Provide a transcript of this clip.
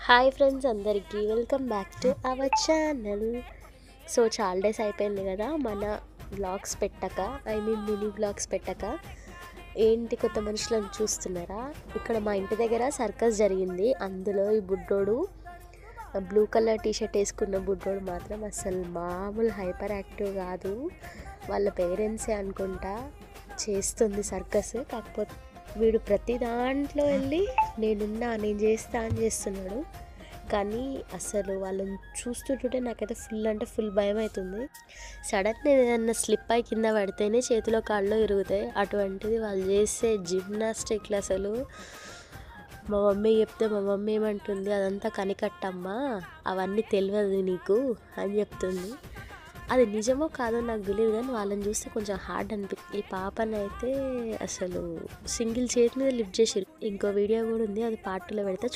Hi friends అందరికీ welcome back to our channel. So చాలా days అయిపోయింది కదా మన వ్లాగ్స్ పెట్టక, మినీ వ్లాగ్స్ పెట్టక. ఏంటి కొత్త మనుషులను చూస్తున్నారా? ఇక్కడ మా ఇంటి దగ్గర సర్కస్ జరిగింది. అందులో ఈ బుడ్డోడు బ్లూ కలర్ టీషర్ట్ వేసుకున్న బుడ్డోడు మాత్రం అసలు మామూలు హైపర్ యాక్టివ్ కాదు. వాళ్ళ పేరెంట్సే అనుకుంటా చేస్తుంది సర్కస్. కాకపోతే వీడు ప్రతి దాంట్లో వెళ్ళి నేను చేస్తా అని చేస్తున్నాడు. కానీ అసలు వాళ్ళని చూస్తుంటే నాకైతే ఫుల్ భయం అవుతుంది. సడన్గా ఏదైనా స్లిప్ అయి కింద పడితేనే చేతిలో కాళ్ళు ఇరుగుతాయి. అటువంటిది వాళ్ళు చేసే జిమ్నాస్టిక్లు అసలు మా మమ్మీ చెప్తే మా మమ్మీ ఏమంటుంది, అదంతా కనికట్టమ్మా, అవన్నీ తెలియదు నీకు అని చెప్తుంది. అది నిజమో కాదో నాకు తెలియదు, కానీ వాళ్ళని చూస్తే కొంచెం హార్డ్ అనిపిస్తుంది. ఈ పాపని అయితే అసలు సింగిల్ చేతి మీద లిఫ్ట్ చేసి. ఇంకో వీడియో కూడా ఉంది, అది పార్ట్ 2లో పెడితే